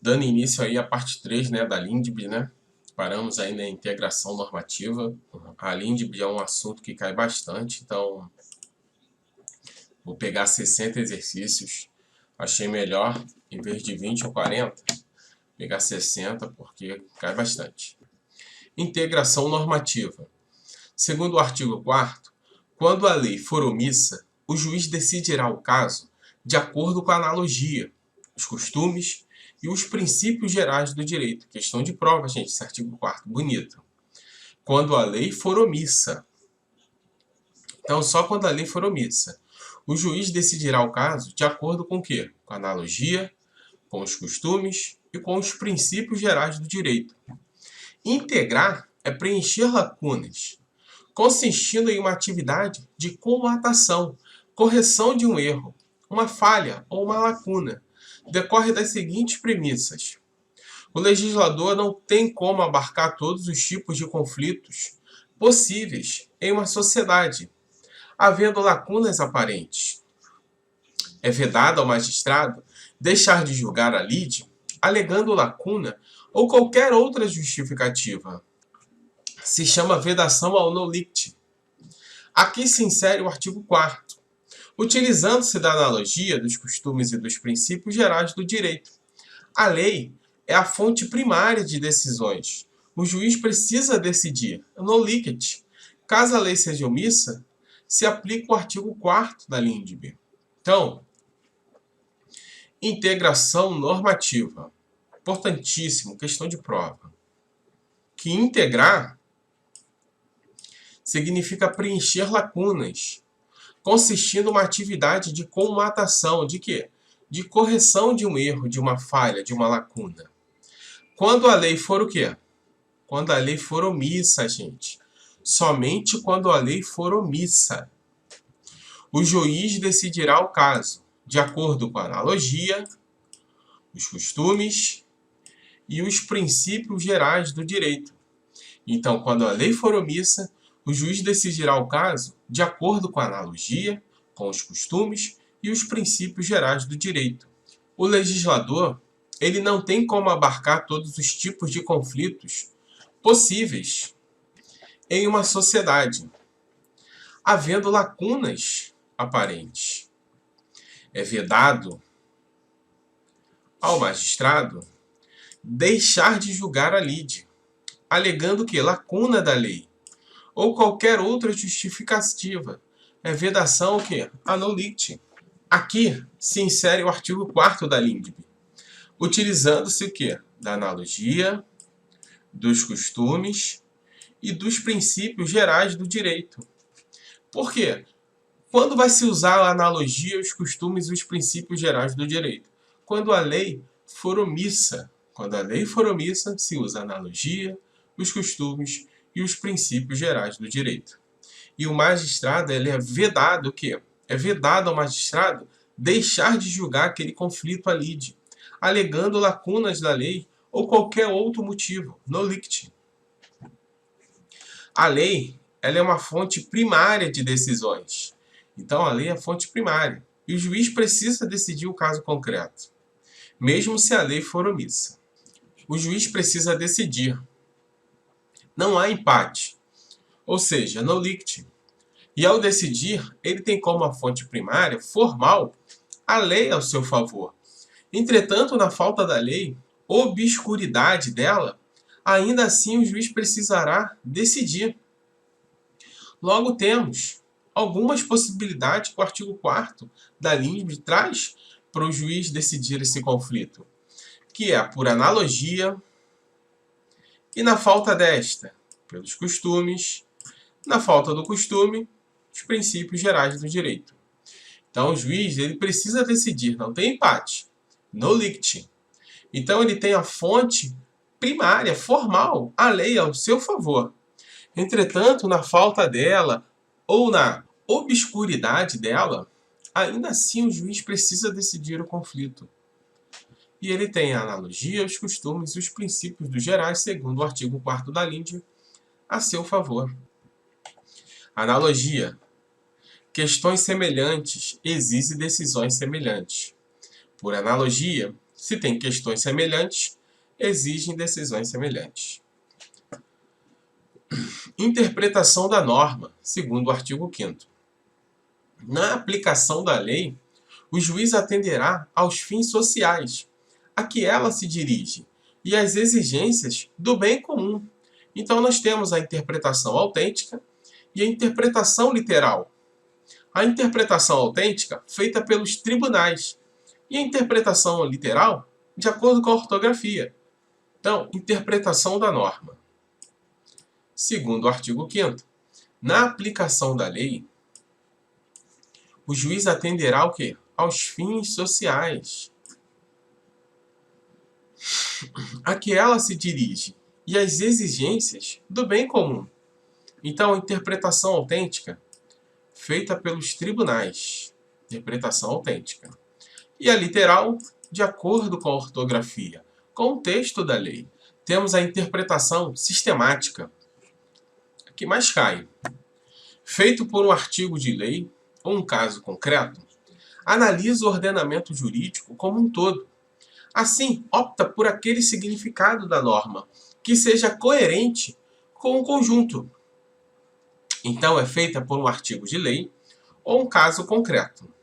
Dando início aí à parte 3, né, da LINDB, né? Paramos aí na integração normativa. A LINDB é um assunto que cai bastante, então vou pegar 60 exercícios. Achei melhor, em vez de 20 ou 40, pegar 60 porque cai bastante. Integração normativa. Segundo o artigo 4º, quando a lei for omissa, o juiz decidirá o caso de acordo com a analogia, os costumes e os princípios gerais do direito. Questão de prova, gente, esse artigo 4º, bonito. Quando a lei for omissa. Então, só quando a lei for omissa. O juiz decidirá o caso de acordo com o quê? Com a analogia, com os costumes e com os princípios gerais do direito. Integrar é preencher lacunas, consistindo em uma atividade de comatação, correção de um erro, uma falha ou uma lacuna. Decorre das seguintes premissas. O legislador não tem como abarcar todos os tipos de conflitos possíveis em uma sociedade, havendo lacunas aparentes. É vedado ao magistrado deixar de julgar a lide, alegando lacuna ou qualquer outra justificativa. Se chama vedação ao nollicti. Aqui se insere o artigo 4º, utilizando-se da analogia dos costumes e dos princípios gerais do direito. A lei é a fonte primária de decisões. O juiz precisa decidir, nollicit. Caso a lei seja omissa, se aplica o artigo 4º da LINDB. Então, integração normativa. Importantíssimo, questão de prova. Que integrar significa preencher lacunas, consistindo em uma atividade de comatação, de quê? De correção de um erro, de uma falha, de uma lacuna. Quando a lei for o quê? Quando a lei for omissa, gente. Somente quando a lei for omissa. O juiz decidirá o caso, de acordo com a analogia, os costumes e os princípios gerais do direito. Então, quando a lei for omissa, o juiz decidirá o caso de acordo com a analogia, com os costumes e os princípios gerais do direito. O legislador, ele não tem como abarcar todos os tipos de conflitos possíveis em uma sociedade, havendo lacunas aparentes. É vedado ao magistrado deixar de julgar a lide, alegando que lacuna da lei ou qualquer outra justificativa. É vedação o quê? A nollicti. Aqui se insere o artigo 4º da LINDB, utilizando-se o quê? Da analogia, dos costumes e dos princípios gerais do direito. Por quê? Quando vai se usar a analogia, os costumes e os princípios gerais do direito? Quando a lei for omissa. Quando a lei for omissa, se usa a analogia, os costumes e os princípios gerais do direito. E o magistrado, ele é vedado o quê? É vedado ao magistrado deixar de julgar aquele conflito alide, alegando lacunas da lei ou qualquer outro motivo, nollicti. A lei, ela é uma fonte primária de decisões. Então, a lei é a fonte primária. E o juiz precisa decidir o caso concreto, mesmo se a lei for omissa. O juiz precisa decidir. Não há empate, ou seja, nollicti. E ao decidir, ele tem como a fonte primária, formal, a lei ao seu favor. Entretanto, na falta da lei, obscuridade dela, ainda assim o juiz precisará decidir. Logo temos algumas possibilidades que o artigo 4º da LINDB traz para o juiz decidir esse conflito, que é por analogia e, na falta desta, pelos costumes, na falta do costume, os princípios gerais do direito. Então, o juiz, ele precisa decidir, não tem empate, nollicti. Então, ele tem a fonte primária, formal, a lei ao seu favor. Entretanto, na falta dela ou na obscuridade dela, ainda assim o juiz precisa decidir o conflito. E ele tem a analogia, os costumes e os princípios dos gerais, segundo o artigo 4º da LINDB, a seu favor. Analogia. Questões semelhantes exigem decisões semelhantes. Por analogia, Se tem questões semelhantes, exigem decisões semelhantes. Interpretação da norma, segundo o artigo 5º. Na aplicação da lei, o juiz atenderá aos fins sociais a que ela se dirige e às exigências do bem comum. Então, nós temos a interpretação autêntica e a interpretação literal. A interpretação autêntica, feita pelos tribunais, e a interpretação literal, de acordo com a ortografia. Então, interpretação da norma. Segundo o artigo 5º, na aplicação da lei, o juiz atenderá ao quê? Aos fins sociais a que ela se dirige e às exigências do bem comum. Então, a interpretação autêntica, feita pelos tribunais, interpretação autêntica. E a literal, de acordo com a ortografia, com o texto da lei. Temos a interpretação sistemática, a que mais cai. Feito por um artigo de lei ou um caso concreto, analisa o ordenamento jurídico como um todo. Assim, opta por aquele significado da norma que seja coerente com o conjunto. Então, é feita por um artigo de lei ou um caso concreto.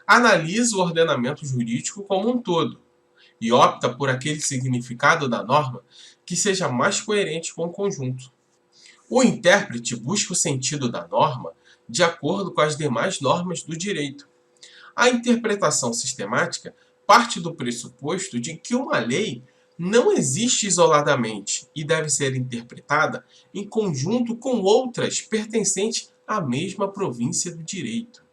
Analisa o ordenamento jurídico como um todo e opta por aquele significado da norma que seja mais coerente com o conjunto. O intérprete busca o sentido da norma de acordo com as demais normas do direito. A interpretação sistemática parte do pressuposto de que uma lei não existe isoladamente e deve ser interpretada em conjunto com outras pertencentes à mesma província do direito,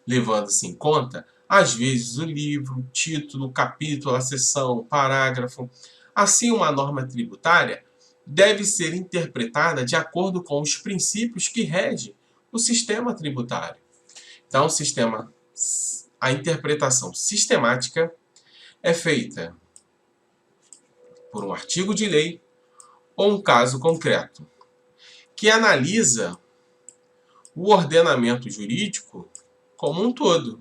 levando-se em conta, às vezes, o livro, o título, o capítulo, a seção, o parágrafo. Assim, uma norma tributária deve ser interpretada de acordo com os princípios que regem o sistema tributário. Então, a interpretação sistemática é feita por um artigo de lei ou um caso concreto, que analisa o ordenamento jurídico como um todo.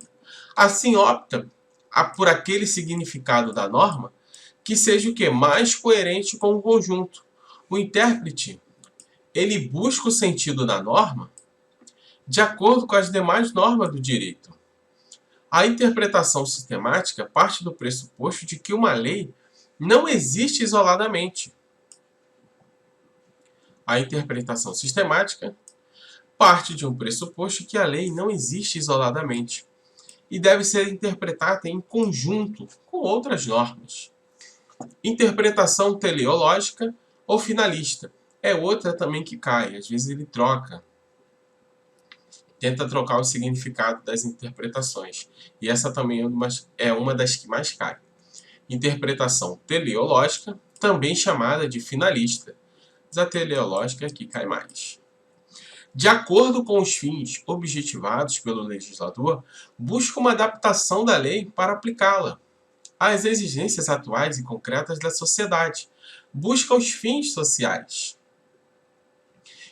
Assim, opta por aquele significado da norma que seja o quê? Mais coerente com o conjunto. O intérprete, ele busca o sentido da norma de acordo com as demais normas do direito. A interpretação sistemática parte do pressuposto de que uma lei não existe isoladamente. A interpretação sistemática parte de um pressuposto que a lei não existe isoladamente e deve ser interpretada em conjunto com outras normas. Interpretação teleológica ou finalista é outra também que cai, às vezes ele tenta trocar o significado das interpretações. E essa também é uma das que mais cai. Interpretação teleológica, também chamada de finalista. Mas a teleológica aqui cai mais. De acordo com os fins objetivados pelo legislador, busca uma adaptação da lei para aplicá-la às exigências atuais e concretas da sociedade. Busca os fins sociais.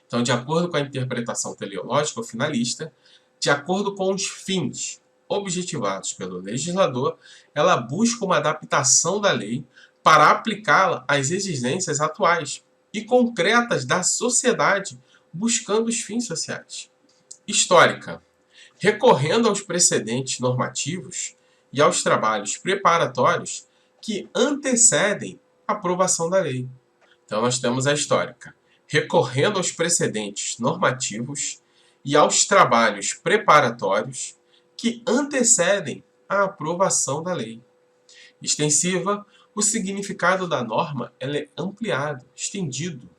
Então, de acordo com a interpretação teleológica ou finalista, de acordo com os fins objetivados pelo legislador, ela busca uma adaptação da lei para aplicá-la às exigências atuais e concretas da sociedade, buscando os fins sociais. Histórica. Recorrendo aos precedentes normativos e aos trabalhos preparatórios que antecedem a aprovação da lei. Então, nós temos a histórica. Recorrendo aos precedentes normativos e aos trabalhos preparatórios que antecedem a aprovação da lei. Extensiva, o significado da norma é ampliado, estendido.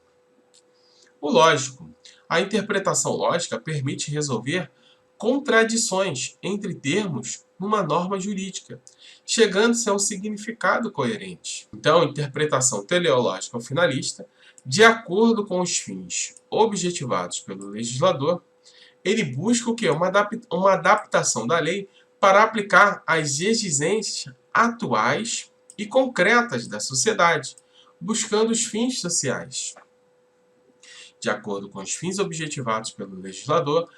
O lógico. A interpretação lógica permite resolver contradições entre termos numa norma jurídica, chegando-se a um significado coerente. Então, interpretação teleológica ou finalista, de acordo com os fins objetivados pelo legislador, ele busca o quê? Uma adaptação da lei para aplicar às exigências atuais e concretas da sociedade, buscando os fins sociais. De acordo com os fins objetivados pelo legislador,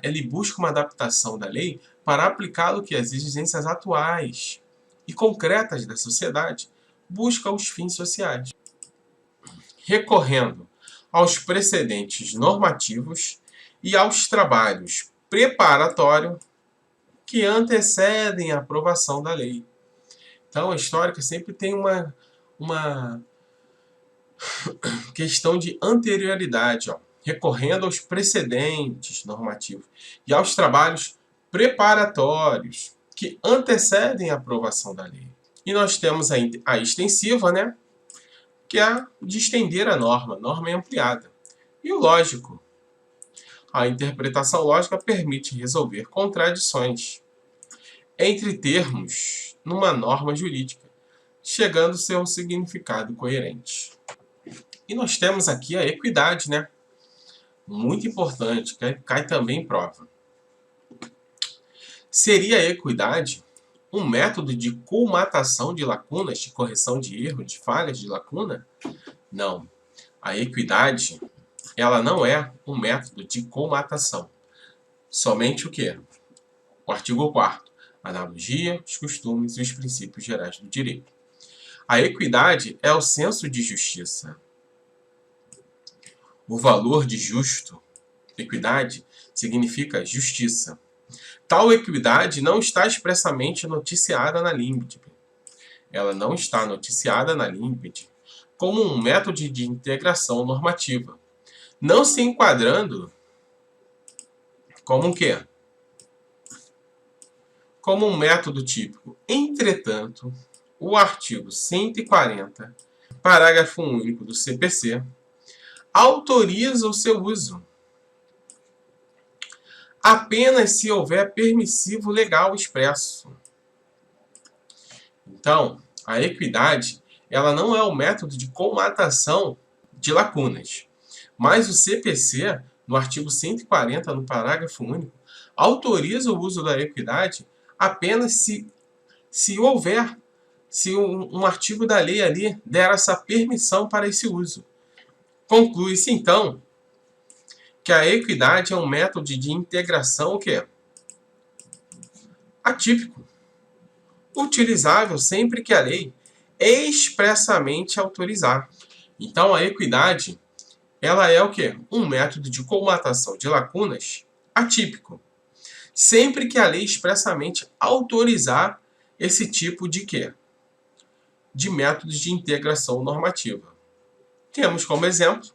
ele busca uma adaptação da lei para aplicá-lo às exigências atuais e concretas da sociedade, busca os fins sociais, recorrendo aos precedentes normativos e aos trabalhos preparatórios que antecedem a aprovação da lei. Então, a histórica sempre tem uma questão de anterioridade, recorrendo aos precedentes normativos e aos trabalhos preparatórios que antecedem a aprovação da lei. E nós temos a extensiva, né, que é a de estender a norma é ampliada. E o lógico, a interpretação lógica permite resolver contradições entre termos numa norma jurídica, chegando ao seu significado coerente. E nós temos aqui a equidade, né? Muito importante, que cai também em prova. Seria a equidade um método de colmatação de lacunas, de correção de erro, de falhas de lacuna? Não. A equidade, ela não é um método de colmatação. Somente o quê? O artigo 4º. Analogia, os costumes e os princípios gerais do direito. A equidade é o senso de justiça. O valor de justo. Equidade significa justiça. Tal equidade não está expressamente noticiada na LIMPD. Ela não está noticiada na LIMPD como um método de integração normativa, não se enquadrando como um quê? Como um método típico. Entretanto, o artigo 140, parágrafo único do CPC, autoriza o seu uso apenas se houver permissivo legal expresso. Então, a equidade, ela não é o método de colmatação de lacunas, mas o CPC, no artigo 140, no parágrafo único, autoriza o uso da equidade apenas se houver, se um artigo da lei ali der essa permissão para esse uso. Conclui-se, então, que a equidade é um método de integração o quê? Atípico, utilizável sempre que a lei expressamente autorizar. Então, a equidade, ela é o quê? Um método de colmatação de lacunas atípico, sempre que a lei expressamente autorizar esse tipo de quê? De métodos de integração normativa. Temos como exemplo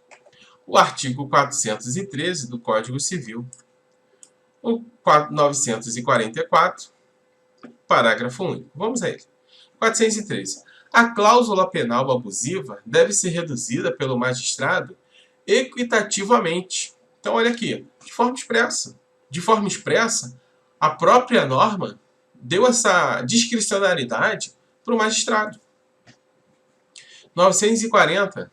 o artigo 413 do Código Civil, o 944, parágrafo único. Vamos a ele. 413. A cláusula penal abusiva deve ser reduzida pelo magistrado equitativamente. Então, olha aqui, de forma expressa. De forma expressa, a própria norma deu essa discricionariedade para o magistrado. 940,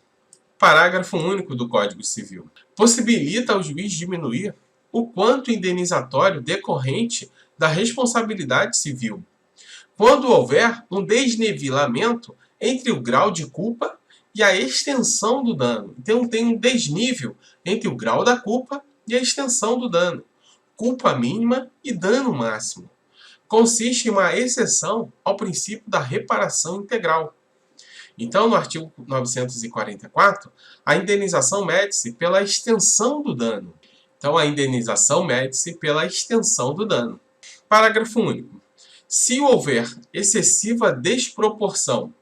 parágrafo único do Código Civil. Possibilita ao juiz diminuir o quanto indenizatório decorrente da responsabilidade civil, quando houver um desnivelamento entre o grau de culpa e a extensão do dano. Então, tem um desnível entre o grau da culpa e a extensão do dano. Culpa mínima e dano máximo. Consiste em uma exceção ao princípio da reparação integral. Então, no artigo 944, a indenização mede-se pela extensão do dano. Então, a indenização mede-se pela extensão do dano. Parágrafo único. Se houver excessiva desproporção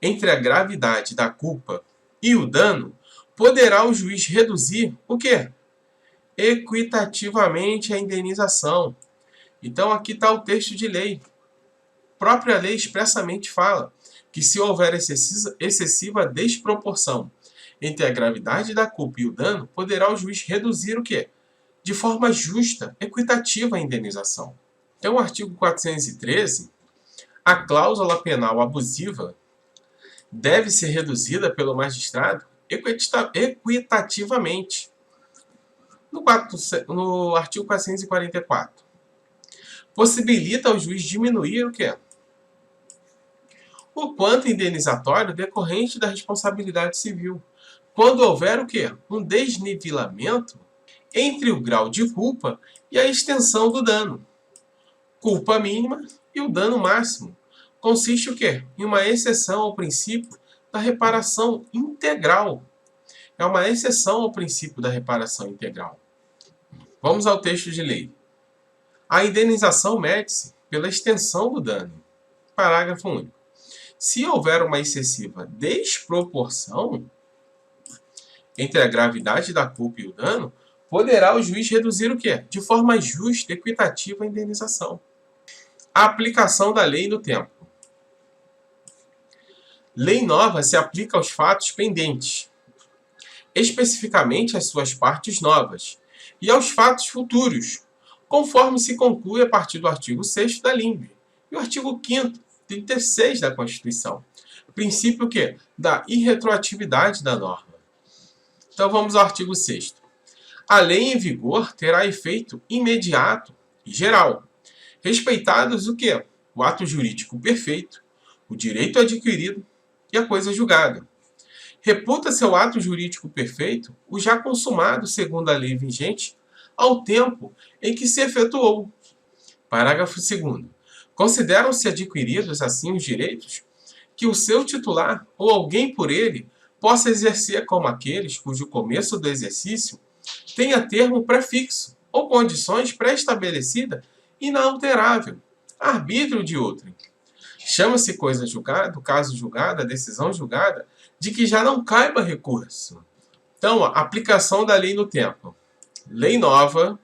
entre a gravidade da culpa e o dano, poderá o juiz reduzir o quê? Equitativamente a indenização. Então, aqui está o texto de lei. A própria lei expressamente fala que se houver excessiva desproporção entre a gravidade da culpa e o dano, poderá o juiz reduzir o quê? De forma justa, equitativa a indenização. Então, o artigo 413, a cláusula penal abusiva deve ser reduzida pelo magistrado equitativamente. No artigo 444, possibilita ao juiz diminuir o quê? O quanto indenizatório decorrente da responsabilidade civil, quando houver o quê? Um desnivelamento entre o grau de culpa e a extensão do dano. Culpa mínima e o dano máximo. consiste o quê? Em uma exceção ao princípio da reparação integral. É uma exceção ao princípio da reparação integral. Vamos ao texto de lei. A indenização mede-se pela extensão do dano. Parágrafo único. Se houver uma excessiva desproporção entre a gravidade da culpa e o dano, poderá o juiz reduzir o quê? De forma justa e equitativa a indenização. A aplicação da lei no tempo. Lei nova se aplica aos fatos pendentes, especificamente às suas partes novas, e aos fatos futuros, conforme se conclui a partir do artigo 6º da LINB e o artigo 5º, 36 da Constituição. Princípio que? Da irretroatividade da norma. Então vamos ao artigo 6º. A lei em vigor terá efeito imediato e geral, respeitados o quê? O ato jurídico perfeito, o direito adquirido e a coisa julgada. Reputa-se o ato jurídico perfeito o já consumado segundo a lei vigente ao tempo em que se efetuou. Parágrafo 2º. Consideram-se adquiridos assim os direitos que o seu titular ou alguém por ele possa exercer como aqueles cujo começo do exercício tenha termo prefixo ou condições pré-estabelecida inalterável, arbítrio de outrem. Chama-se coisa julgada, o caso julgado, a decisão julgada, de que já não caiba recurso. Então, a aplicação da lei no tempo. Lei nova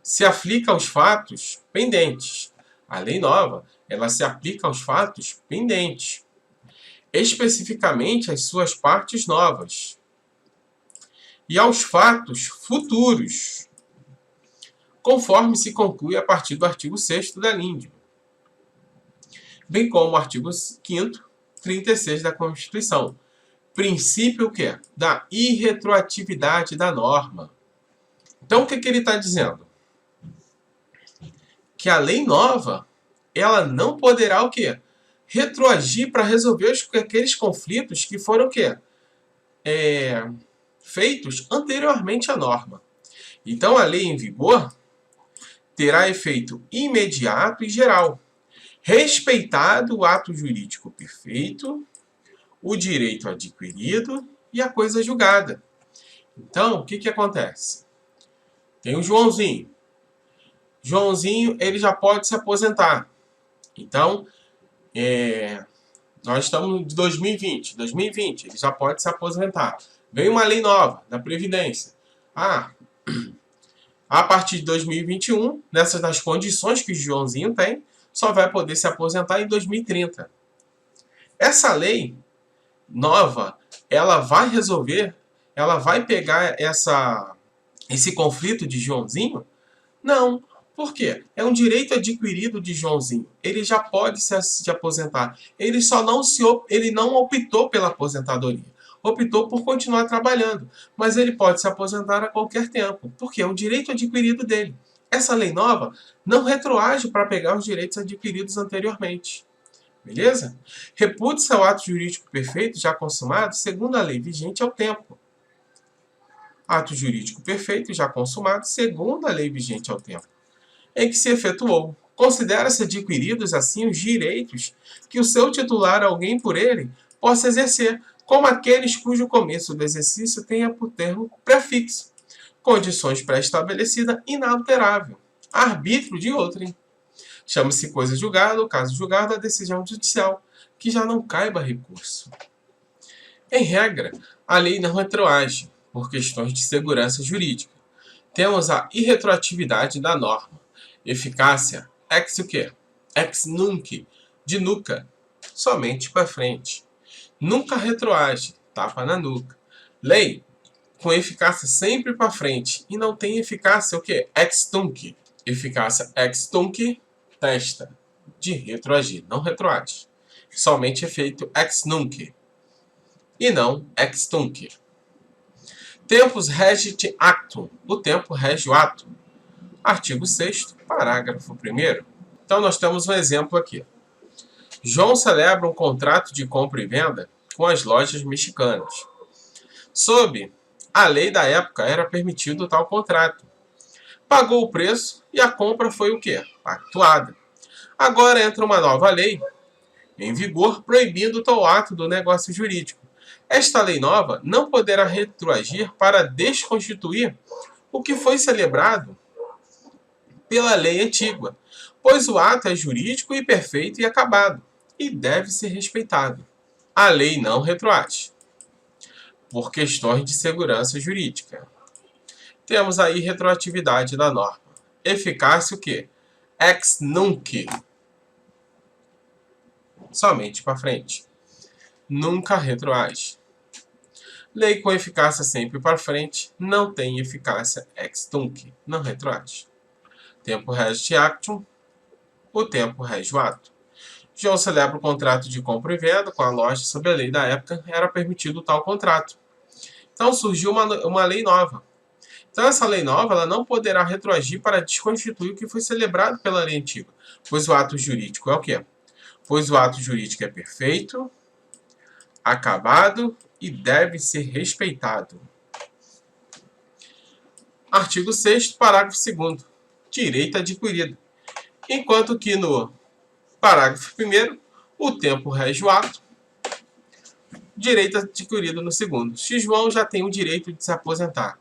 se aplica aos fatos pendentes. A lei nova, ela se aplica aos fatos pendentes, especificamente às suas partes novas e aos fatos futuros, conforme se conclui a partir do artigo 6º da LIND, bem como o artigo 5º, 36 da Constituição. Princípio que é? Da irretroatividade da norma. Então, o que ele está dizendo? Que a lei nova, ela não poderá o quê? Retroagir para resolver aqueles conflitos que foram o quê? Feitos anteriormente à norma. Então, a lei em vigor terá efeito imediato e geral, respeitado o ato jurídico perfeito, o direito adquirido e a coisa julgada. Então, o que acontece? Tem o Joãozinho. Joãozinho, ele já pode se aposentar. Então, nós estamos em 2020. 2020, ele já pode se aposentar. Vem uma lei nova da Previdência. A partir de 2021, nessas das condições que o Joãozinho tem, só vai poder se aposentar em 2030. Essa lei nova, ela vai resolver, ela vai pegar esse conflito de Joãozinho? Não. Por quê? É um direito adquirido de Joãozinho. Ele já pode se aposentar. Ele não optou pela aposentadoria. Optou por continuar trabalhando. Mas ele pode se aposentar a qualquer tempo. Porque é um direito adquirido dele. Essa lei nova não retroage para pegar os direitos adquiridos anteriormente. Beleza? Reputa-se o ato jurídico perfeito já consumado segundo a lei vigente ao tempo. Ato jurídico perfeito já consumado segundo a lei vigente ao tempo em que se efetuou. Considera-se adquiridos assim os direitos que o seu titular, alguém por ele, possa exercer, como aqueles cujo começo do exercício tenha por termo prefixo, condições pré-estabelecidas inalterável, arbítrio de outrem. Chama-se coisa julgada, o caso julgado, a decisão judicial, que já não caiba recurso. Em regra, a lei não retroage, por questões de segurança jurídica. Temos a irretroatividade da norma. Eficácia, ex o quê? Ex nunc, de nuca, somente para frente. Nunca retroage, tapa na nuca. Lei, com eficácia sempre para frente. E não tem eficácia o quê? Ex tunc. Eficácia ex tunc, testa, de retroagir, não retroage. Somente efeito ex nunc. E não ex tunc. Tempus regit actum. O tempo rege o ato. Artigo 6º, parágrafo 1º. Então, nós temos um exemplo aqui. João celebra um contrato de compra e venda com as lojas mexicanas. Sob a lei da época, era permitido tal contrato. Pagou o preço e a compra foi o quê? Pactuada. Agora entra uma nova lei em vigor proibindo tal ato do negócio jurídico. Esta lei nova não poderá retroagir para desconstituir o que foi celebrado pela lei antiga, pois o ato é jurídico e perfeito e acabado, e deve ser respeitado. A lei não retroage, por questões de segurança jurídica. Temos aí retroatividade da norma. Eficácia o quê? Ex nunc. Somente para frente. Nunca retroage. Lei com eficácia sempre para frente não tem eficácia ex nunc. Não retroage. Tempo regit actum. O tempo rege o ato. João celebra o contrato de compra e venda com a loja sob a lei da época, era permitido tal contrato. Então surgiu uma lei nova. Então essa lei nova ela não poderá retroagir para desconstituir o que foi celebrado pela lei antiga, pois o ato jurídico é o quê? Pois o ato jurídico é perfeito, acabado e deve ser respeitado. Artigo 6º, parágrafo 2º. Direito adquirido. Enquanto que no parágrafo 1º, o tempo rege o ato, direito adquirido no segundo. Se João já tem o direito de se aposentar,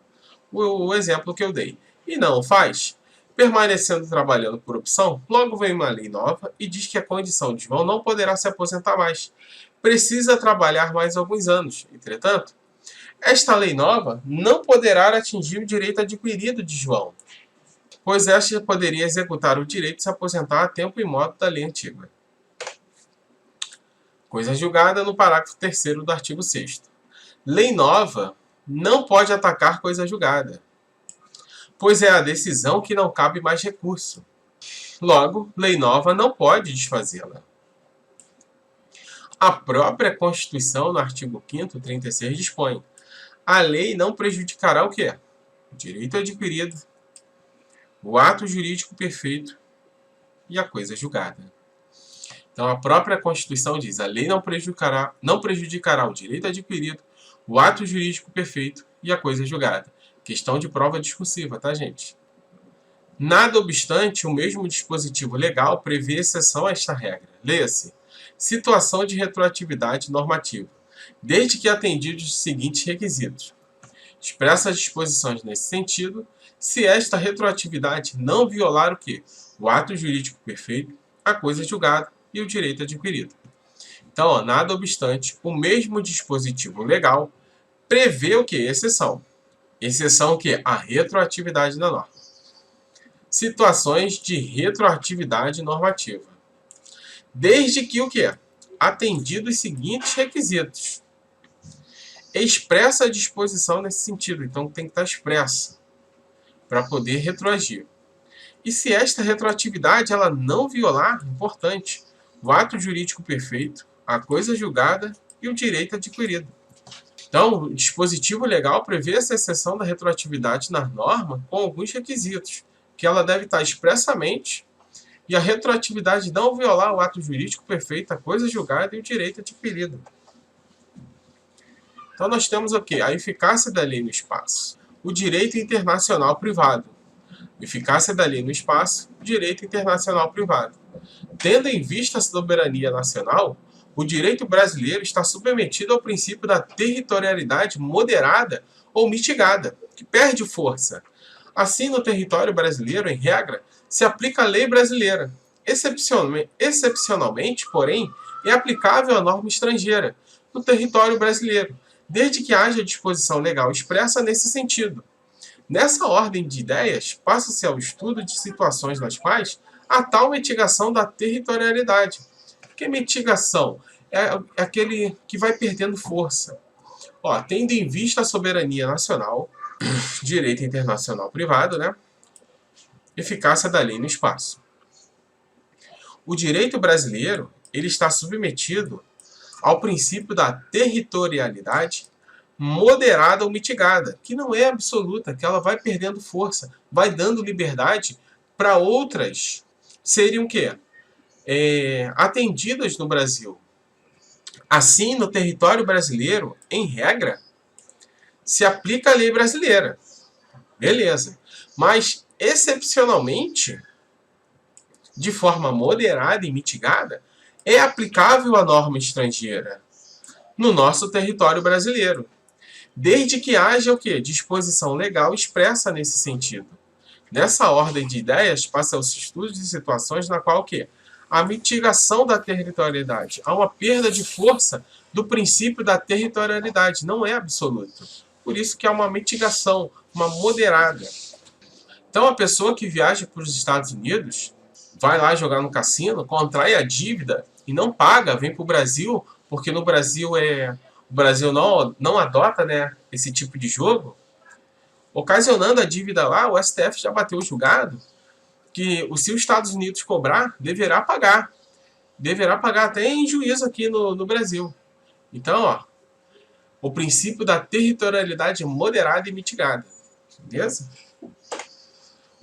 o exemplo que eu dei, e não o faz, permanecendo trabalhando por opção, logo vem uma lei nova e diz que a condição de João não poderá se aposentar mais. Precisa trabalhar mais alguns anos. Entretanto, esta lei nova não poderá atingir o direito adquirido de João, pois esta poderia executar o direito de se aposentar a tempo e modo da lei antiga. Coisa julgada no parágrafo 3º do artigo 6º. Lei nova não pode atacar coisa julgada, pois é a decisão que não cabe mais recurso. Logo, lei nova não pode desfazê-la. A própria Constituição, no artigo 5º, 36, dispõe: a lei não prejudicará o quê? O direito adquirido, o ato jurídico perfeito e a coisa julgada. Então, a própria Constituição diz: a lei não prejudicará o direito adquirido, o ato jurídico perfeito e a coisa julgada. Questão de prova discursiva, tá, gente? Nada obstante, o mesmo dispositivo legal prevê exceção a esta regra. Leia-se: situação de retroatividade normativa, desde que atendidos os seguintes requisitos. Expressa as disposições nesse sentido, se esta retroatividade não violar o quê? O ato jurídico perfeito, a coisa julgada e o direito adquirido. Então, nada obstante, o mesmo dispositivo legal prevê o que? Exceção. Exceção o que? A retroatividade da norma. Situações de retroatividade normativa. Desde que o que? Atendido os seguintes requisitos. Expressa a disposição nesse sentido, então tem que estar expressa para poder retroagir. E se esta retroatividade ela não violar, importante, o ato jurídico perfeito, a coisa julgada e o direito adquirido. Então, o dispositivo legal prevê essa exceção da retroatividade na norma com alguns requisitos, que ela deve estar expressamente e a retroatividade não violar o ato jurídico perfeito, a coisa julgada e o direito adquirido. Então, nós temos o quê? A eficácia da lei no espaço. O direito internacional privado. Eficácia da lei no espaço, direito internacional privado. Tendo em vista a soberania nacional, o direito brasileiro está submetido ao princípio da territorialidade moderada ou mitigada, que perde força. Assim, no território brasileiro, em regra, se aplica a lei brasileira. Excepcionalmente, porém, é aplicável a norma estrangeira no território brasileiro, desde que haja disposição legal expressa nesse sentido. Nessa ordem de ideias, passa-se ao estudo de situações nas quais há tal mitigação da territorialidade. Que mitigação? É aquele que vai perdendo força. Tendo em vista a soberania nacional, direito internacional privado, né? Eficácia da lei no espaço. O direito brasileiro ele está submetido ao princípio da territorialidade moderada ou mitigada, que não é absoluta, que ela vai perdendo força, vai dando liberdade para outras serem o quê? Atendidas no Brasil. Assim, no território brasileiro, em regra, se aplica a lei brasileira. Beleza. Mas, excepcionalmente, de forma moderada e mitigada, é aplicável a norma estrangeira no nosso território brasileiro, desde que haja o quê? Disposição legal expressa nesse sentido. Nessa ordem de ideias, passa os estudos de situações na qual o quê? A mitigação da territorialidade. Há uma perda de força do princípio da territorialidade, não é absoluto. Por isso que há uma mitigação, uma moderada. Então, a pessoa que viaja para os Estados Unidos, vai lá jogar no cassino, contrai a dívida e não paga, vem para o Brasil, porque no Brasil o Brasil não adota, né, esse tipo de jogo, ocasionando a dívida lá, o STF já bateu o julgado que se os Estados Unidos cobrar, deverá pagar. Deverá pagar até em juízo aqui no Brasil. Então, ó, o princípio da territorialidade moderada e mitigada. Beleza?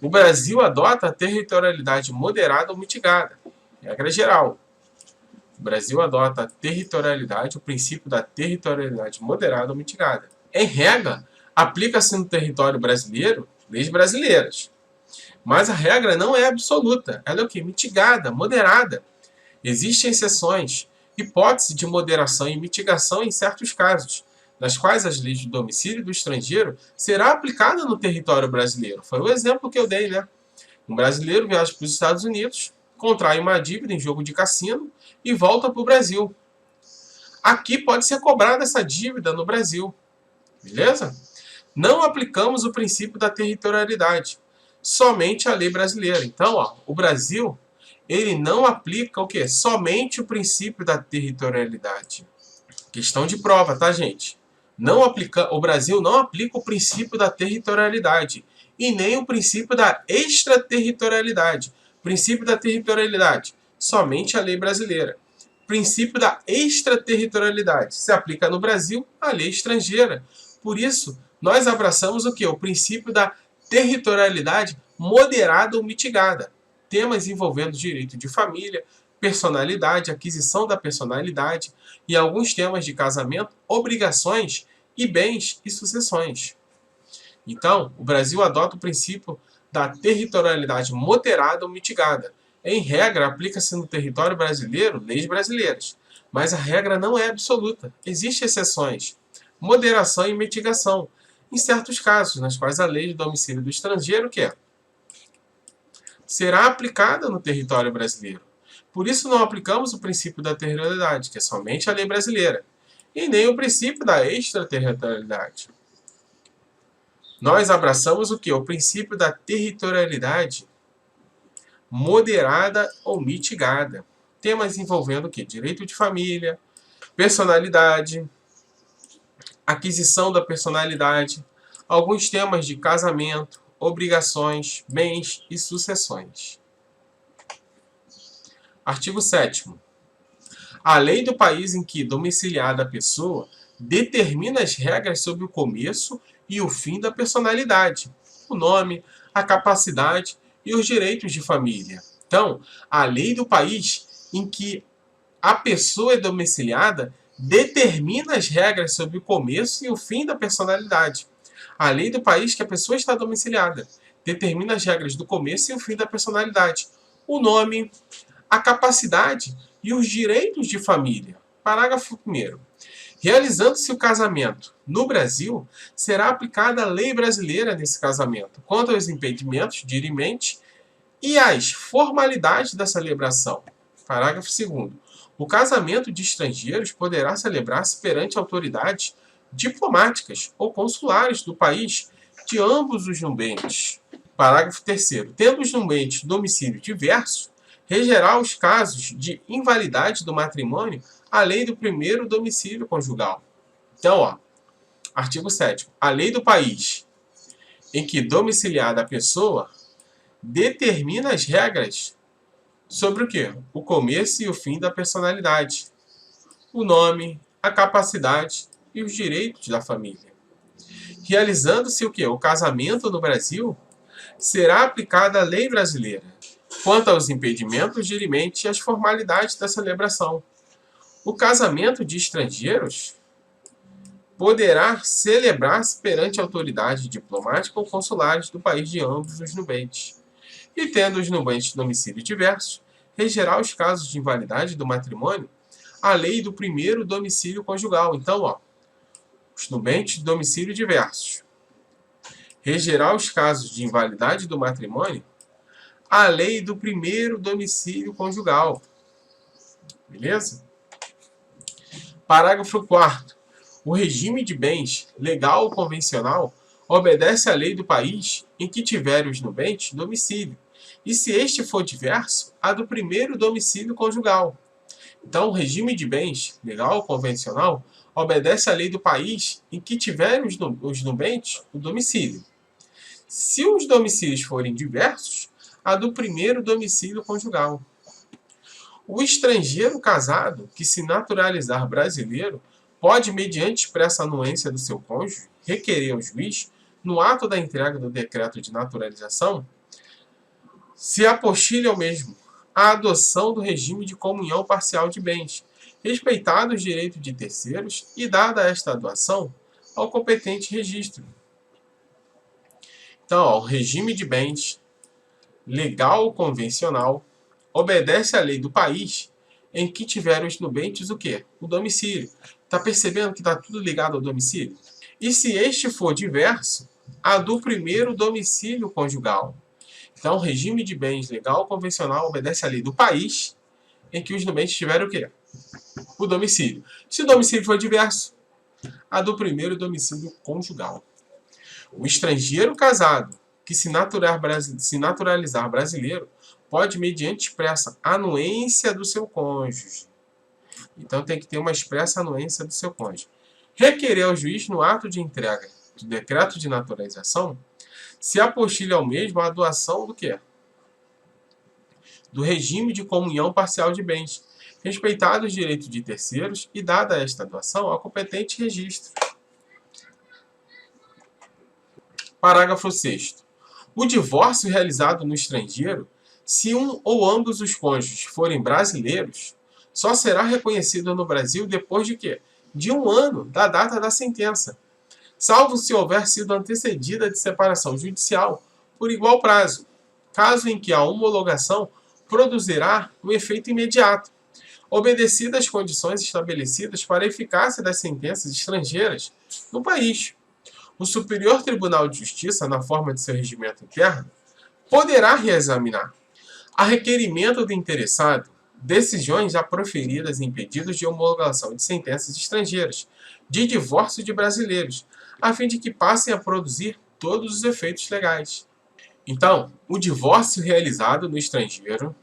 O Brasil adota a territorialidade moderada ou mitigada. Regra geral. O Brasil adota a territorialidade, o princípio da territorialidade moderada ou mitigada. Em regra, aplica-se no território brasileiro leis brasileiras. Mas a regra não é absoluta. Ela é o quê? Mitigada, moderada. Existem exceções, hipótese de moderação e mitigação em certos casos, nas quais as leis do domicílio do estrangeiro será aplicada no território brasileiro. Foi o exemplo que eu dei, né? Um brasileiro viaja para os Estados Unidos, contrai uma dívida em jogo de cassino e volta para o Brasil. Aqui pode ser cobrada essa dívida no Brasil. Beleza? Não aplicamos o princípio da territorialidade, somente a lei brasileira. Então, ó, o Brasil, ele não aplica o quê? Somente o princípio da territorialidade. Questão de prova, tá, gente? O Brasil não aplica o princípio da territorialidade e nem o princípio da extraterritorialidade. Princípio da territorialidade, somente a lei brasileira. Princípio da extraterritorialidade, se aplica no Brasil a lei estrangeira. Por isso, nós abraçamos o quê? O princípio da territorialidade moderada ou mitigada. Temas envolvendo direito de família, personalidade, aquisição da personalidade e alguns temas de casamento, obrigações e bens e sucessões. Então, o Brasil adota o princípio da territorialidade moderada ou mitigada. Em regra, aplica-se no território brasileiro leis brasileiras, mas a regra não é absoluta. Existem exceções, moderação e mitigação, em certos casos, nas quais a lei de domicílio do estrangeiro será aplicada no território brasileiro. Por isso não aplicamos o princípio da territorialidade, que é somente a lei brasileira, e nem o princípio da extraterritorialidade. Nós abraçamos o quê? O princípio da territorialidade moderada ou mitigada. Temas envolvendo o quê? Direito de família, personalidade, aquisição da personalidade, alguns temas de casamento, obrigações, bens e sucessões. Artigo 7º. A lei do país em que domiciliada a pessoa determina as regras sobre o começo e o fim da personalidade, o nome, a capacidade e os direitos de família. Então, a lei do país em que a pessoa é domiciliada determina as regras sobre o começo e o fim da personalidade. A lei do país que a pessoa está domiciliada determina as regras do começo e o fim da personalidade, o nome, a capacidade e os direitos de família. Parágrafo 1º. Realizando-se o casamento no Brasil, será aplicada a lei brasileira nesse casamento, quanto aos impedimentos dirimentes e às formalidades da celebração. Parágrafo 2º. O casamento de estrangeiros poderá celebrar-se perante autoridades diplomáticas ou consulares do país de ambos os numbentes. Parágrafo 3º. Tendo os numbentes domicílio diverso, regerá os casos de invalidade do matrimônio a lei do primeiro domicílio conjugal. Então, ó, artigo 7º. A lei do país em que domiciliada a pessoa determina as regras sobre o quê? O começo e o fim da personalidade, o nome, a capacidade e os direitos da família. Realizando-se o quê? O casamento no Brasil, será aplicada a lei brasileira, quanto aos impedimentos dirimente e às formalidades da celebração. O casamento de estrangeiros poderá celebrar-se perante autoridades diplomáticas ou consulares do país de ambos os numbentes. E tendo os nubentes domicílios diversos, regerá os casos de invalidade do matrimônio a lei do primeiro domicílio conjugal. Então, ó, os nubentes de domicílio diversos, regerá os casos de invalidade do matrimônio a lei do primeiro domicílio conjugal. Beleza? Parágrafo 4º. O regime de bens legal ou convencional obedece à lei do país em que tiver os nubentes domicílio, e se este for diverso, a do primeiro domicílio conjugal. Então, o regime de bens legal ou convencional obedece à lei do país em que tiver os nubentes o domicílio. Se os domicílios forem diversos, a do primeiro domicílio conjugal. O estrangeiro casado que se naturalizar brasileiro pode, mediante expressa anuência do seu cônjuge, requerer ao juiz, no ato da entrega do decreto de naturalização, se apostilha ao mesmo a adoção do regime de comunhão parcial de bens, respeitados os direitos de terceiros e dada esta doação ao competente registro. Então, ó, o regime de bens legal ou convencional obedece à lei do país em que tiver os nubentes o quê? O domicílio. Tá percebendo que está tudo ligado ao domicílio? E se este for diverso, a do primeiro domicílio conjugal. Então, o regime de bens legal convencional obedece à lei do país em que os nubentes tiverem o quê? O domicílio. Se o domicílio for diverso, a do primeiro domicílio conjugal. O estrangeiro casado que se naturalizar brasileiro pode, mediante expressa anuência do seu cônjuge. Então, tem que ter uma expressa anuência do seu cônjuge. Requerer ao juiz, no ato de entrega do decreto de naturalização, se apostilha ao mesmo a doação do quê? Do regime de comunhão parcial de bens, respeitados os direitos de terceiros e dada esta doação ao competente registro. Parágrafo 6º. O divórcio realizado no estrangeiro, se um ou ambos os cônjuges forem brasileiros, só será reconhecido no Brasil depois de quê? De 1 ano da data da sentença, salvo se houver sido antecedida de separação judicial por igual prazo, caso em que a homologação produzirá um efeito imediato, obedecidas as condições estabelecidas para a eficácia das sentenças estrangeiras no país. O Superior Tribunal de Justiça, na forma de seu regimento interno, poderá reexaminar, a requerimento do interessado, decisões já proferidas em pedidos de homologação de sentenças estrangeiras, de divórcio de brasileiros, a fim de que passem a produzir todos os efeitos legais. Então, o divórcio realizado no estrangeiro,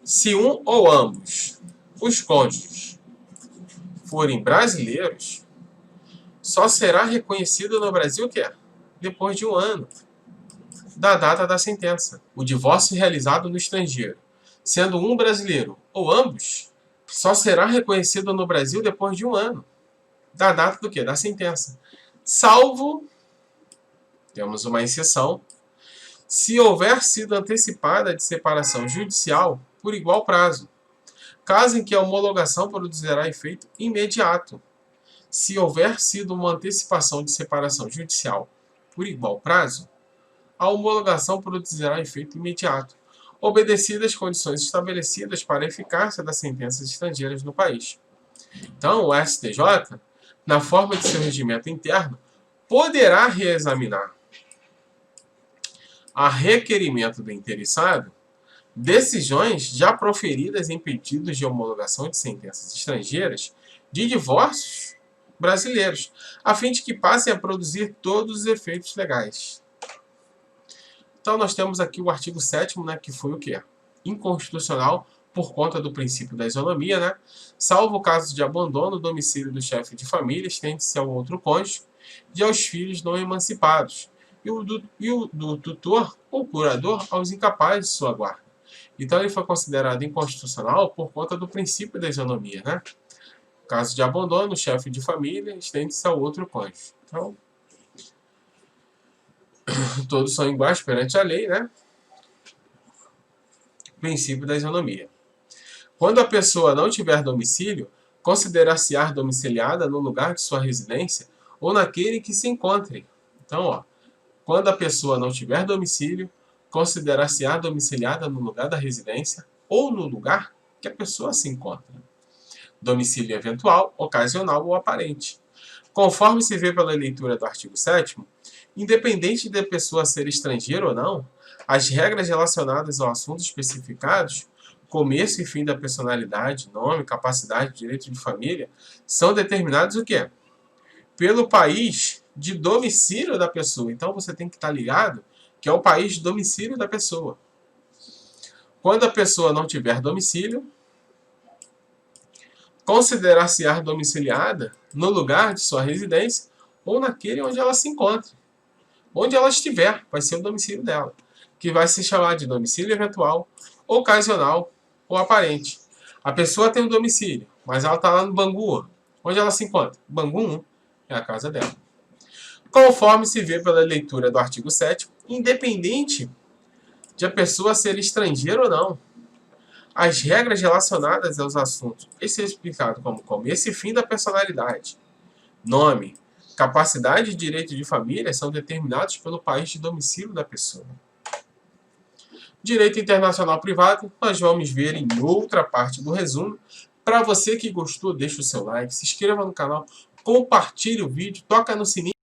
se um ou ambos os cônjuges forem brasileiros, só será reconhecido no Brasil o quê? Depois de 1 ano da data da sentença. O divórcio realizado no estrangeiro, sendo um brasileiro ou ambos, só será reconhecido no Brasil depois de 1 ano da data do quê? Da sentença. Salvo, temos uma exceção, se houver sido antecipada de separação judicial por igual prazo, caso em que a homologação produzirá efeito imediato. Se houver sido uma antecipação de separação judicial por igual prazo, a homologação produzirá efeito imediato, obedecidas as condições estabelecidas para a eficácia das sentenças estrangeiras no país. Então, o STJ, na forma de seu regimento interno, poderá reexaminar, a requerimento do interessado, decisões já proferidas em pedidos de homologação de sentenças estrangeiras de divórcios brasileiros, a fim de que passem a produzir todos os efeitos legais. Então, nós temos aqui o artigo 7º, né, que foi o quê? Inconstitucional por conta do princípio da isonomia, né? Salvo o caso de abandono do domicílio do chefe de família, estende-se ao outro cônjuge e aos filhos não emancipados, e o do tutor ou curador aos incapazes de sua guarda. Então, ele foi considerado inconstitucional por conta do princípio da isonomia, né? Caso de abandono, o chefe de família estende-se ao outro cônjuge. Então, todos são iguais perante a lei, né? Princípio da isonomia. Quando a pessoa não tiver domicílio, considerar-se-á domiciliada no lugar de sua residência ou naquele que se encontre. Então, ó, quando a pessoa não tiver domicílio, considerar-se-á domiciliada no lugar da residência ou no lugar que a pessoa se encontra. Domicílio eventual, ocasional ou aparente. Conforme se vê pela leitura do artigo 7º, independente da pessoa ser estrangeira ou não, as regras relacionadas ao assunto especificados, começo e fim da personalidade, nome, capacidade, direito de família, são determinados o quê? Pelo país de domicílio da pessoa. Então você tem que estar ligado que é o país de domicílio da pessoa. Quando a pessoa não tiver domicílio, considerar-se-á domiciliada no lugar de sua residência ou naquele onde ela se encontra. Onde ela estiver, vai ser o domicílio dela, que vai se chamar de domicílio eventual, ocasional ou aparente. A pessoa tem um domicílio, mas ela está lá no Bangu. Onde ela se encontra? Bangu 1 é a casa dela. Conforme se vê pela leitura do artigo 7º, independente de a pessoa ser estrangeira ou não, as regras relacionadas aos assuntos especificados como começo e fim da personalidade, nome, capacidade e direito de família são determinados pelo país de domicílio da pessoa. Direito internacional privado, nós vamos ver em outra parte do resumo. Para você que gostou, deixa o seu like, se inscreva no canal, compartilhe o vídeo, toca no sininho.